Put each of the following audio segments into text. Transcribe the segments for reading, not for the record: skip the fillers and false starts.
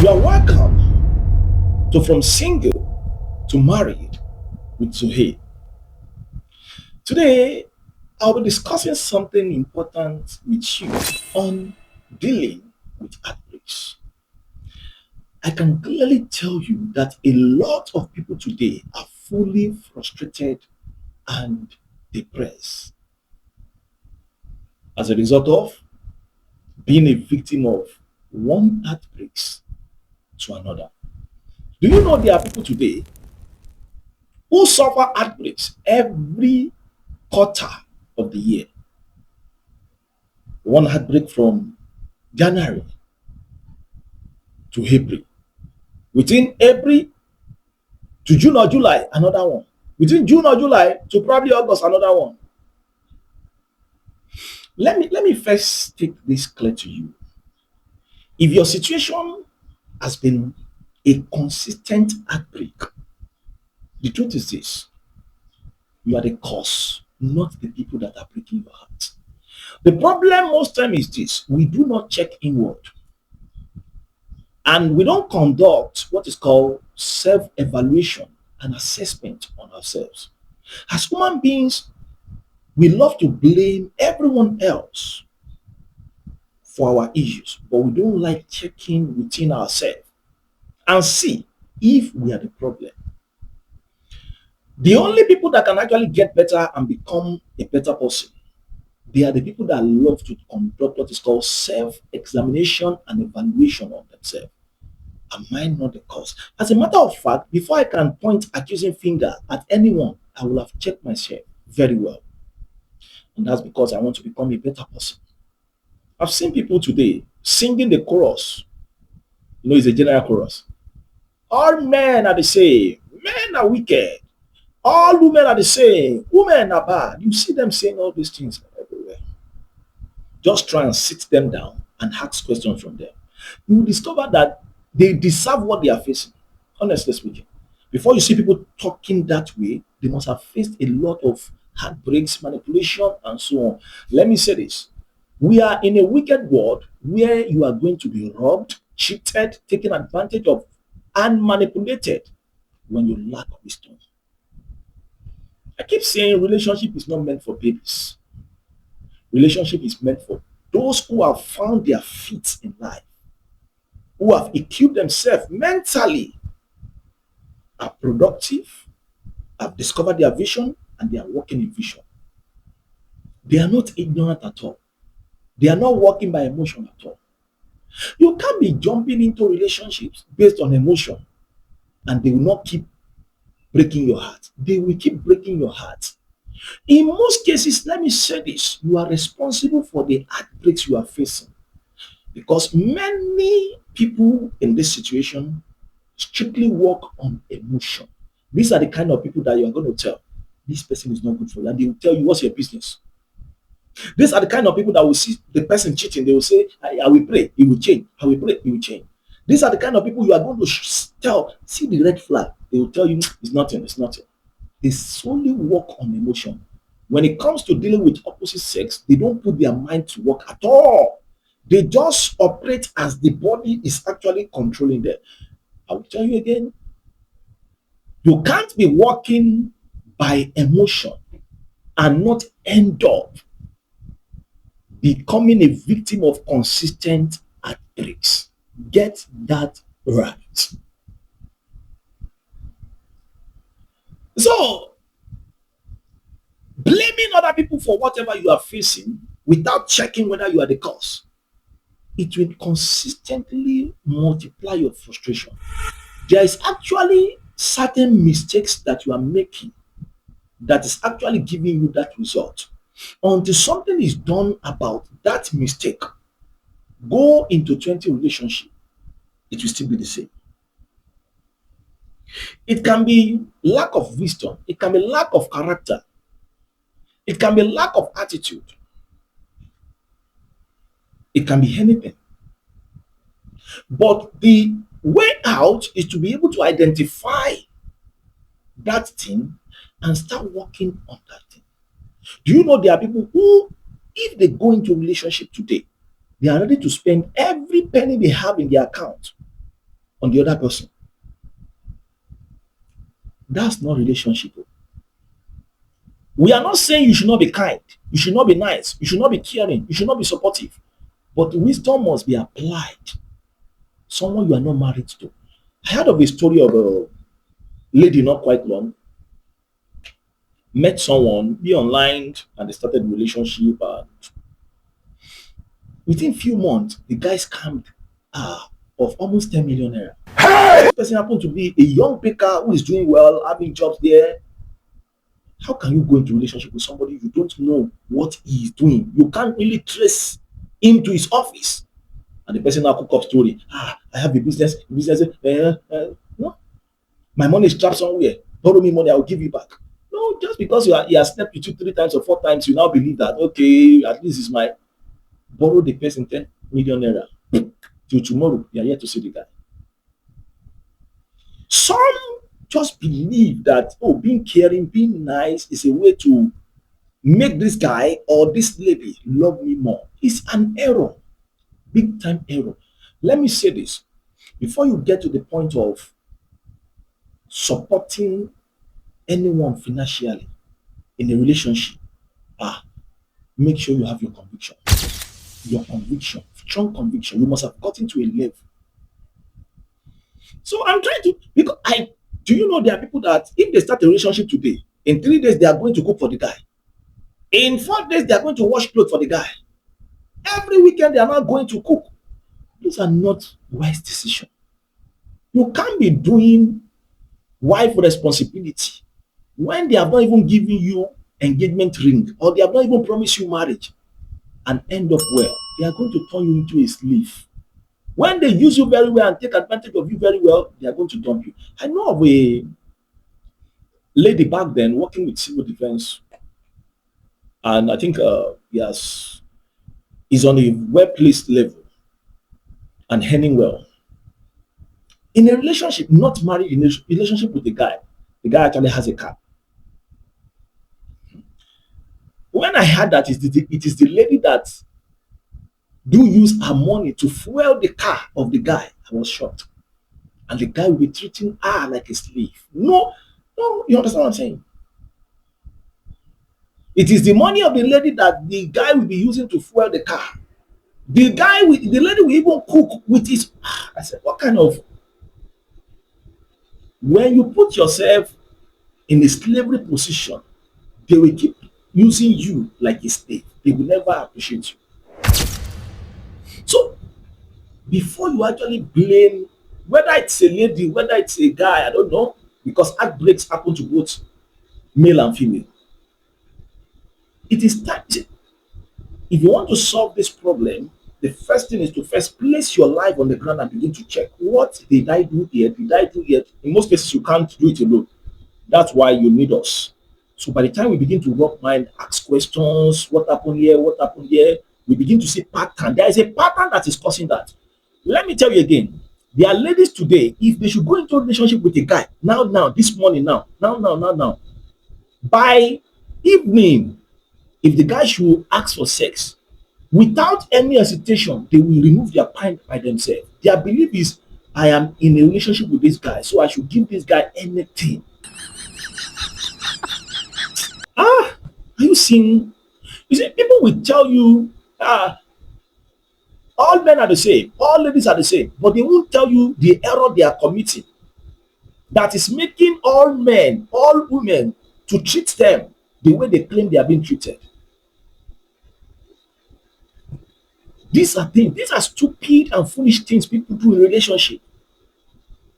You are welcome to From Single to Married with Zuhair. Today, I'll be discussing something important with you on dealing with heartbreaks. I can clearly tell you that a lot of people today are fully frustrated and depressed as a result of being a victim of one heartbreaks to another. Do you know there are people today who suffer heartbreaks every quarter of the year? One heartbreak from January to April. Within April to June or July, another one. Within June or July to probably August, another one. Let me first take this clear to you. If your situation has been a consistent heartbreak, the truth is this: you are the cause, not the people that are breaking your heart. The problem most time is this: we do not check inward and we don't conduct what is called self-evaluation and assessment on ourselves. As human beings, we love to blame everyone else for our issues, but we don't like checking within ourselves and see if we are the problem. The only people that can actually get better and become a better person, they are the people that love to conduct what is called self-examination and evaluation of themselves. Am I not the cause? As a matter of fact, before I can point accusing finger at anyone, I will have checked myself very well. And that's because I want to become a better person. I've seen people today singing the chorus. It's a general chorus. All men are the same. Men are wicked. All women are the same. Women are bad. You see them saying all these things everywhere. Just try and sit them down and ask questions from them. You will discover that they deserve what they are facing. Honestly speaking. Before you see people talking that way, they must have faced a lot of heartbreaks, manipulation, and so on. Let me say this. We are in a wicked world where you are going to be robbed, cheated, taken advantage of, and manipulated when you lack wisdom. I keep saying relationship is not meant for babies. Relationship is meant for those who have found their feet in life, who have equipped themselves mentally, are productive, have discovered their vision, and they are working in vision. They are not ignorant at all. They are not working by emotion at all. You can't be jumping into relationships based on emotion and they will not keep breaking your heart. They will keep breaking your heart. In most cases, let me say this: you are responsible for the heartbreaks you are facing because many people in this situation strictly work on emotion. These are the kind of people that you are going to tell this person is not good for you, and they will tell you, what's your business? These are the kind of people that will see the person cheating. They will say, I will pray, it will change. I will pray, it will change. These are the kind of people you are going to tell, see the red flag. They will tell you, it's nothing, it's nothing. They solely work on emotion. When it comes to dealing with opposite sex, they don't put their mind to work at all. They just operate as the body is actually controlling them. I will tell you again, you can't be working by emotion and not end up becoming a victim of consistent heartbreaks. Get that right. So, blaming other people for whatever you are facing without checking whether you are the cause, it will consistently multiply your frustration. There is actually certain mistakes that you are making that is actually giving you that result. Until something is done about that mistake, go into 20 relationship, it will still be the same. It can be lack of wisdom, it can be lack of character, it can be lack of attitude, it can be anything. But the way out is to be able to identify that thing and start working on that thing. Do you know there are people who, if they go into a relationship today, they are ready to spend every penny they have in their account on the other person. That's not relationship. We are not saying you should not be kind, you should not be nice, you should not be caring, you should not be supportive. But wisdom must be applied. Someone you are not married to. I heard of a story of a lady not quite long, met someone, be online, and they started a relationship. And within few months, the guy scammed of almost 10 million naira. This person happened to be a young baker who is doing well, having jobs there. How can you go into relationship with somebody you don't know what he is doing? You can't really trace him to his office. And the person now cook up story. I have a business. No, my money is trapped somewhere. Borrow me money, I will give you back. No, just because he has slept with you 3 times or 4 times, you now believe that okay, at least it's my borrow the person 10 million naira. Till tomorrow, you are yet to see the guy. Some just believe that being caring, being nice is a way to make this guy or this lady love me more. It's an error, big time error. Let me say this before you get to the point of supporting anyone financially in a relationship. Ah, make sure you have your conviction. Your conviction, strong conviction. You must have gotten to a level. So I'm trying to because I do you know there are people that if they start a relationship today, in 3 days they are going to cook for the guy. In 4 days they are going to wash clothes for the guy. Every weekend they are not going to cook. Those are not wise decisions. You can't be doing wife responsibility when they have not even given you engagement ring or they have not even promised you marriage and end up well. They are going to turn you into a slave. When they use you very well and take advantage of you very well, they are going to dump you. I know of a lady back then working with civil defense, and I think yes, is on a workplace level and earning well. In a relationship, not married, in a relationship with the guy actually has a car. When I heard that it is the lady that do use her money to fuel the car of the guy, I was shocked. And the guy will be treating her like a slave. No, no, you understand what I'm saying? It is the money of the lady that the guy will be using to fuel the car. The lady will even cook with his. I said, what kind of. When you put yourself in a slavery position, they will keep using you like a slave. They will never appreciate you. So before you actually blame, whether it's a lady, whether it's a guy, I don't know, because heartbreaks happen to both male and female. It is time. If you want to solve this problem, the first thing is to first place your life on the ground and begin to check what did I do here? Did I do here? In most cases, you can't do it alone. That's why you need us. So by the time we begin to work mind, ask questions, what happened here, what happened here, we begin to see pattern. There is a pattern that is causing that. Let me tell you again. There are ladies today, if they should go into a relationship with a guy, now, this morning, now, by evening, if the guy should ask for sex, without any hesitation, they will remove their pint by themselves. Their belief is, I am in a relationship with this guy, so I should give this guy anything. Ah, are you seeing? You see, people will tell you, all men are the same, all ladies are the same, but they won't tell you the error they are committing that is making all men, all women to treat them the way they claim they are being treated. These are stupid and foolish things people do in relationship.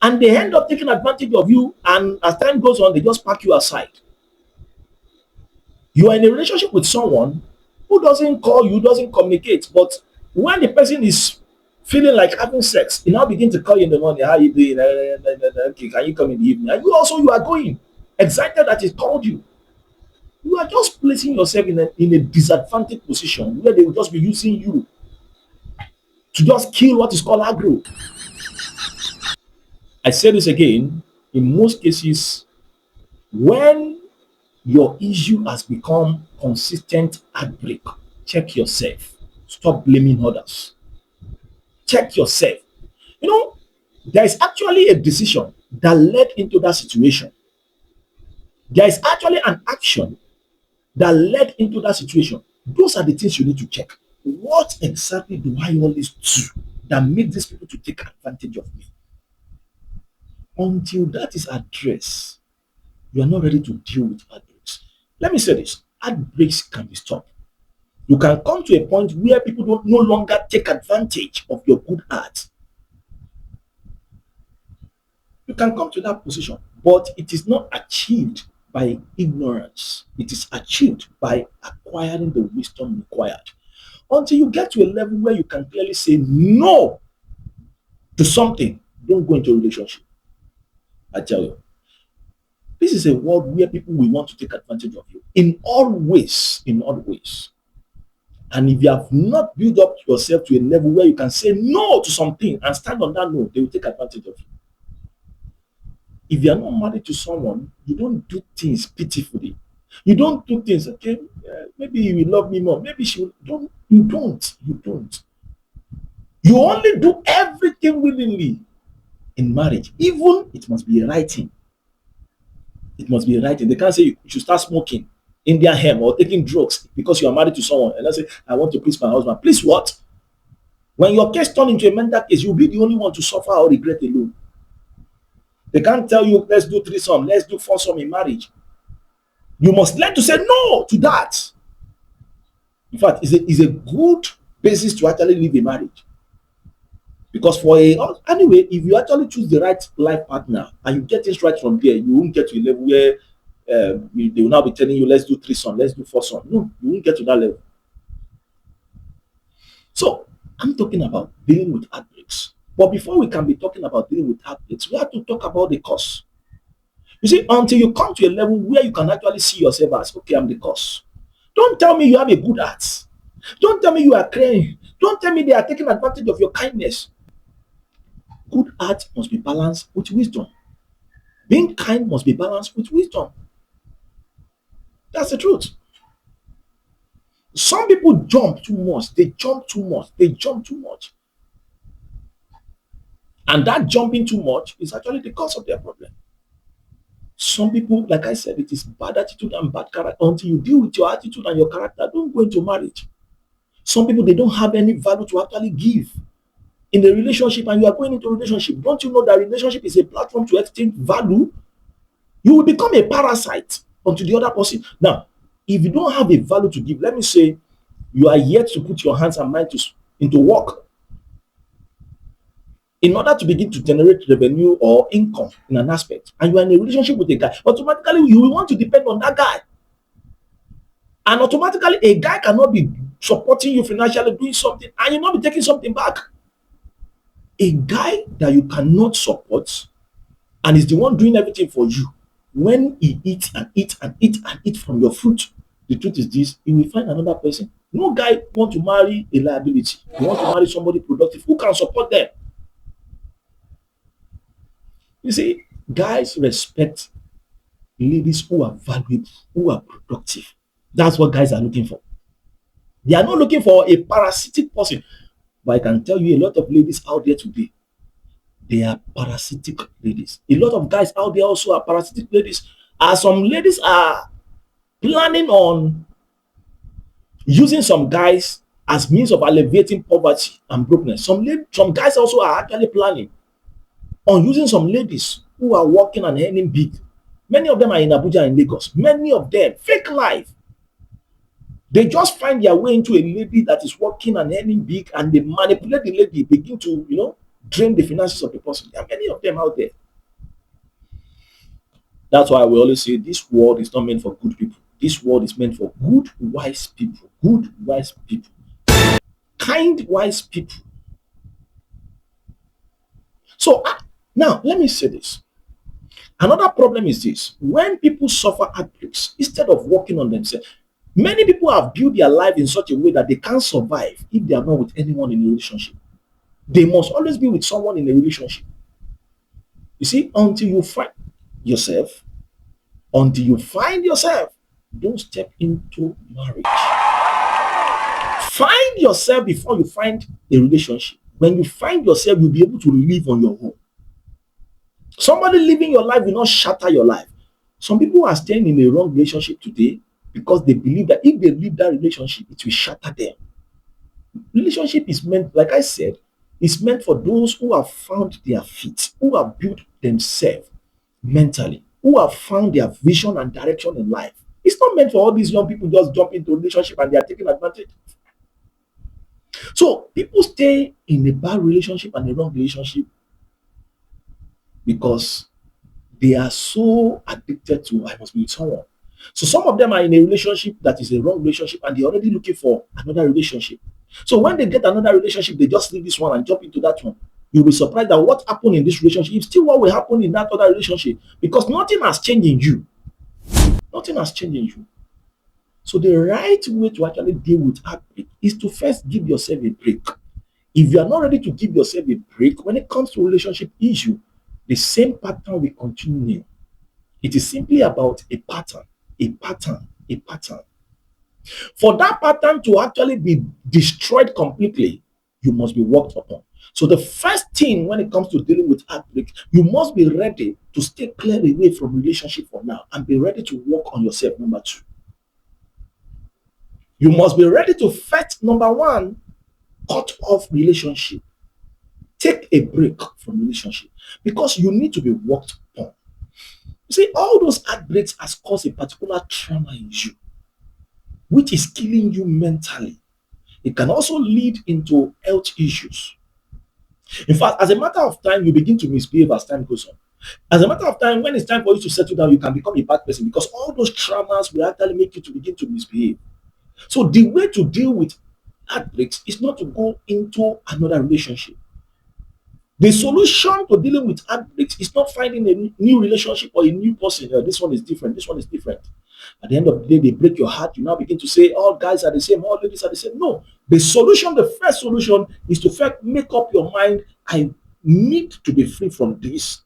And they end up taking advantage of you, and as time goes on, they just pack you aside. You are in a relationship with someone who doesn't call you, doesn't communicate, but when the person is feeling like having sex, he now begin to call you in the morning, how you doing? Okay, can you come in the evening? And you are going, excited that he called you. You are just placing yourself in a disadvantaged position where they will just be using you to just kill what is called aggro. I say this again, in most cases, when your issue has become consistent heartbreak, check yourself. Stop blaming others. Check yourself. You know, There is actually a decision that led into that situation. There is actually an action that led into that situation. Those are the things you need to check. What exactly do I always do that make these people to take advantage of me? Until that is addressed, you are not ready to deal with heartbreaks. Let me say this: heartbreaks can be stopped. You can come to a point where people don't no longer take advantage of your good heart. You can come to that position, but it is not achieved by ignorance. It is achieved by acquiring the wisdom required. Until you get to a level where you can clearly say no to something, don't go into a relationship. I tell you, this is a world where people will want to take advantage of you in all ways, in all ways. And if you have not built up yourself to a level where you can say no to something and stand on that no, they will take advantage of you. If you are not married to someone, you don't do things pitifully. You don't do things, okay, maybe he will love me more. Maybe she will. Don't, you don't. You don't. You only do everything willingly in marriage. Even it must be a right thing. It must be a right thing. They can't say you should start smoking Indian hemp or taking drugs because you are married to someone. And I say, I want to please my husband. Please what? When your case turn into a mental case, you'll be the only one to suffer or regret alone. They can't tell you, let's do threesome, let's do foursome in marriage. You must learn to say no to that. In fact, it's a good basis to actually live a marriage. Because anyway, if you actually choose the right life partner and you get things right from there, you won't get to a level where they will now be telling you, let's do threesome, let's do foursome. No, you won't get to that level. So I'm talking about dealing with heartbreaks. But before we can be talking about dealing with heartbreaks, we have to talk about the cause. You see, until you come to a level where you can actually see yourself as, okay, I'm the cause. Don't tell me you have a good heart. Don't tell me you are crying. Don't tell me they are taking advantage of your kindness. Good heart must be balanced with wisdom. Being kind must be balanced with wisdom. That's the truth. Some people jump too much. They jump too much. They jump too much. And that jumping too much is actually the cause of their problem. Some people, like I said, it is bad attitude and bad character. Until you deal with your attitude and your character, don't go into marriage. Some people, they don't have any value to actually give in the relationship, and you are going into a relationship. Don't you know that relationship is a platform to exchange value? You will become a parasite onto the other person. Now, if you don't have a value to give, let me say you are yet to put your hands and mind into work in order to begin to generate revenue or income in an aspect, and you are in a relationship with a guy, automatically you will want to depend on that guy. And automatically, a guy cannot be supporting you financially, doing something, and you not be taking something back. A guy that you cannot support and is the one doing everything for you, when he eats and eats and eats and eats from your fruit, the truth is this, he will find another person. No guy want to marry a liability. He want to marry somebody productive who can support them. You see, guys respect ladies who are valuable, who are productive. That's what guys are looking for. They are not looking for a parasitic person. But I can tell you a lot of ladies out there today, they are parasitic ladies. A lot of guys out there also are parasitic ladies. As some ladies are planning on using some guys as means of alleviating poverty and brokenness. Some guys also are actually planning on using some ladies who are working and earning big. Many of them are in Abuja and Lagos. Many of them fake life. They just find their way into a lady that is working and earning big, and they manipulate the lady, begin to, drain the finances of the person. There are many of them out there. That's why we always say this world is not meant for good people. This world is meant for good, wise people. Good, wise people. Kind, wise people. So now, let me say this. Another problem is this. When people suffer heartbreaks, instead of working on themselves, many people have built their life in such a way that they can't survive if they are not with anyone in a relationship. They must always be with someone in a relationship. You see, yourself, until you find yourself, don't step into marriage. Find yourself before you find a relationship. When you find yourself, you'll be able to live on your own. Somebody living your life will not shatter your life. Some people are staying in a wrong relationship today because they believe that if they leave that relationship, it will shatter them. Relationship is meant, like I said, is meant for those who have found their feet, who have built themselves mentally, who have found their vision and direction in life. It's not meant for all these young people just jump into a relationship and they are taking advantage. So people stay in a bad relationship and a wrong relationship because they are so addicted to I must be with someone. So some of them are in a relationship that is a wrong relationship and they're already looking for another relationship. So when they get another relationship, they just leave this one and jump into that one. You'll be surprised that what happened in this relationship is still what will happen in that other relationship because nothing has changed in you. Nothing has changed in you. So the right way to actually deal with heartbreak is to first give yourself a break. If you are not ready to give yourself a break when it comes to relationship issue, the same pattern will continue. It is simply about a pattern, a pattern, a pattern. For that pattern to actually be destroyed completely, you must be worked upon. So the first thing when it comes to dealing with heartbreak, you must be ready to stay clear away from relationship for now and be ready to work on yourself. Number two, you must be ready to first, number one, cut off relationship. Take a break from relationship because you need to be worked upon. You see, all those heartbreaks has caused a particular trauma in you, which is killing you mentally. It can also lead into health issues. In fact, as a matter of time, you begin to misbehave as time goes on. As a matter of time, when it's time for you to settle down, you can become a bad person because all those traumas will actually make you to begin to misbehave. So the way to deal with heartbreaks is not to go into another relationship. The solution to dealing with heartbreaks is not finding a new relationship or a new person. This one is different. This one is different. At the end of the day, they break your heart. You now begin to say, all guys are the same, all ladies are the same. No. The solution, the first solution is to first make up your mind. I need to be free from this.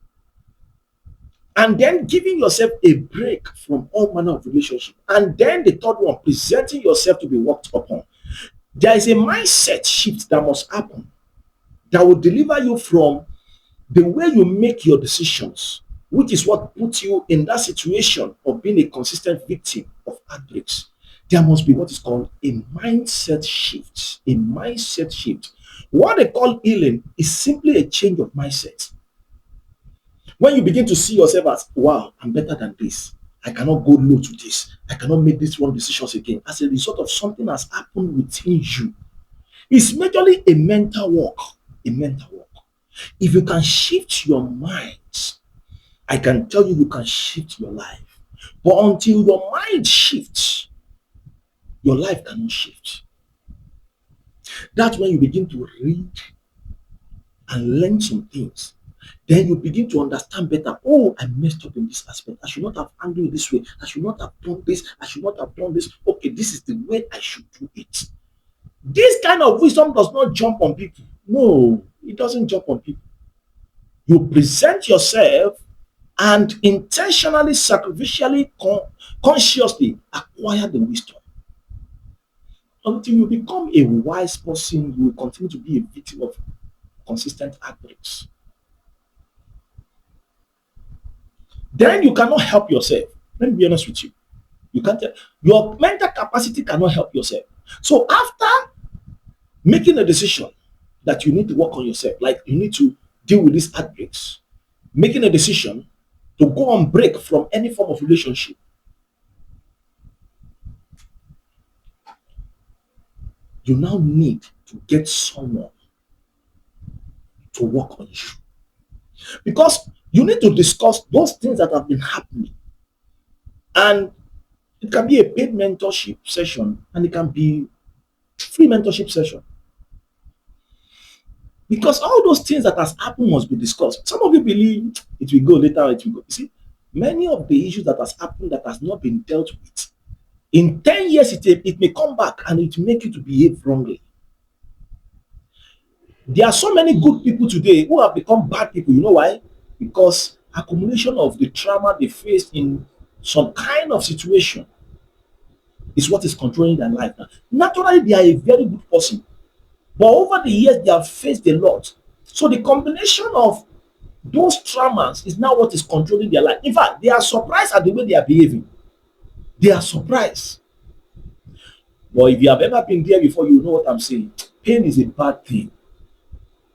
And then giving yourself a break from all manner of relationship. And then the third one, presenting yourself to be worked upon. There is a mindset shift that must happen that will deliver you from the way you make your decisions, which is what puts you in that situation of being a consistent victim of heartbreaks. There must be what is called a mindset shift. A mindset shift. What they call healing is simply a change of mindset. When you begin to see yourself as, wow, I'm better than this. I cannot go low to this. I cannot make these wrong decisions again. As a result of something has happened within you. It's majorly a mental work. A mental work. If you can shift your minds, I can tell you, you can shift your life. But until your mind shifts, your life cannot shift. That's when you begin to read and learn some things. Then you begin to understand better. Oh, I messed up in this aspect. I should not have handled it this way. I should not have done this. I should not have done this. Okay, this is the way I should do it. This kind of wisdom does not jump on people. No, it doesn't jump on people. You present yourself and intentionally, sacrificially, consciously acquire the wisdom. Until you become a wise person, you will continue to be a victim of consistent heartbreaks. Then you cannot help yourself. Let me be honest with you. You can't. Your mental capacity cannot help yourself. So after making a decision that you need to work on yourself, like you need to deal with these heartbreaks, making a decision to go on break from any form of relationship, you now need to get someone to work on you. Because you need to discuss those things that have been happening. And it can be a paid mentorship session and it can be free mentorship session. Because all those things that has happened must be discussed. Some of you believe it will go later, it will go. You see, many of the issues that has happened that has not been dealt with, in 10 years it may come back and it will make you to behave wrongly. There are so many good people today who have become bad people. You know why? Because accumulation of the trauma they faced in some kind of situation is what is controlling their life now. Naturally, they are a very good person, but over the years they have faced a lot. So the combination of Those traumas is now what is controlling their life. In fact, they are surprised at the way they are behaving. They are surprised. But if you have ever been there before, you know what I'm saying. Pain is a bad thing.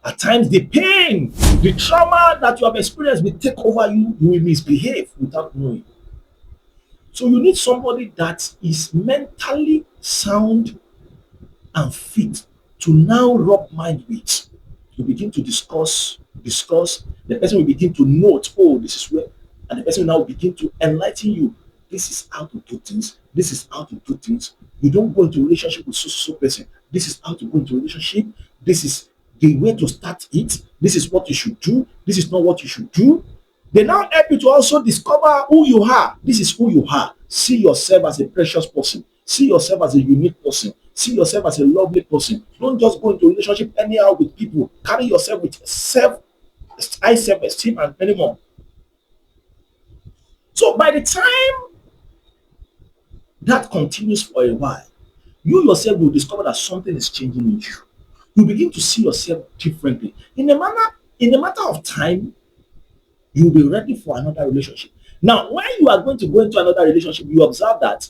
At times, the pain, the trauma that you have experienced will take over you. You will misbehave without knowing. So you need somebody that is mentally sound and fit to now rub mind with. You begin to discuss. The person will begin to note, oh, this is where, and the person will now begin to enlighten you. This is how to do things. This is how to do things. You don't go into a relationship with so person. This is how to go into a relationship. This is the way to start it. This is what you should do. This is not what you should do. They now help you to also discover who you are. This is who you are. See yourself as a precious person. See yourself as a unique person. See yourself as a lovely person. Don't just go into a relationship anyhow with people. Carry yourself with high self-esteem and anymore. So by the time that continues for a while, you yourself will discover that something is changing in you. You begin to see yourself differently. In a matter of time, you'll be ready for another relationship. Now, when you are going to go into another relationship, you observe that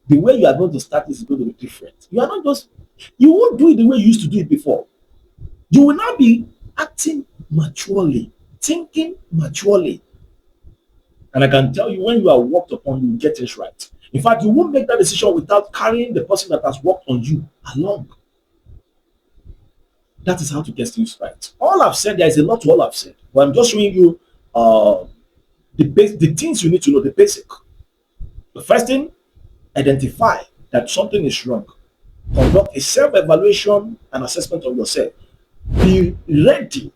the way you are going to start is going to be different. You are not just, you won't do it the way you used to do it before. You will now be acting maturely, thinking maturely. And I can tell you, when you are worked upon, you will get it right. In fact, you won't make that decision without carrying the person that has worked on you along. That is how to get things right. All I've said, there is a lot to all I've said, but I'm just showing you the things you need to know, the basic. The first thing, identify that something is wrong. Conduct a self-evaluation and assessment of yourself. Be ready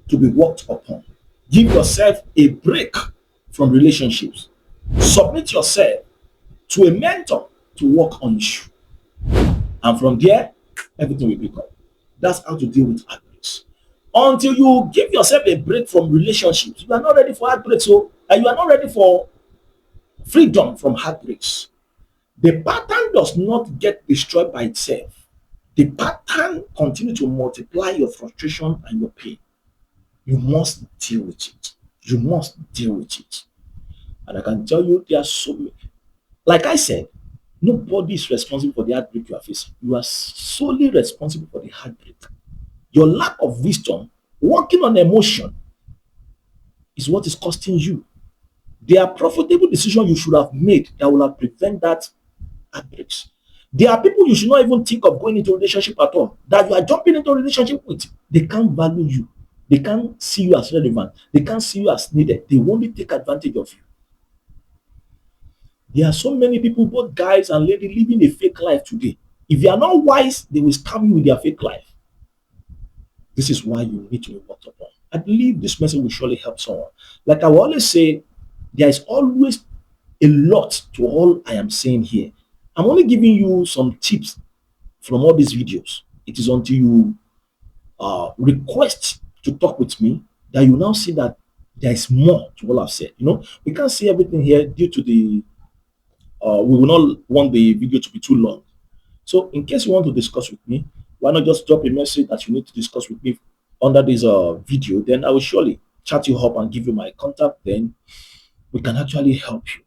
to be worked upon. Give yourself a break from relationships. Submit yourself to a mentor to work on you. And from there, everything will pick up. That's how to deal with heartbreaks. Until you give yourself a break from relationships, you are not ready for heartbreaks. And you are not ready for freedom from heartbreaks. The pattern does not get destroyed by itself. The pattern continues to multiply your frustration and your pain. You must deal with it. You must deal with it. And I can tell you, there are so many. Like I said, nobody is responsible for the heartbreak you are facing. You are solely responsible for the heartbreak. Your lack of wisdom, working on emotion, is what is costing you. There are profitable decisions you should have made that will have prevented that heartbreaks. There are people you should not even think of going into a relationship at all. That you are jumping into a relationship with. They can't value you. They can't see you as relevant. They can't see you as needed. They only take advantage of you. There are so many people, both guys and ladies, living a fake life today. If you are not wise, they will scam you with their fake life. This is why you need to be worked upon. I believe this message will surely help someone. Like I will always say, there is always a lot to all I am saying here. I'm only giving you some tips from all these videos. It is until you request to talk with me that you now see that there is more to what I've said. We can't see everything here due to the we will not want the video to be too long. So in case you want to discuss with me, why not just drop a message that you need to discuss with me under this video? Then I will surely chat you up and give you my contact. Then we can actually help you.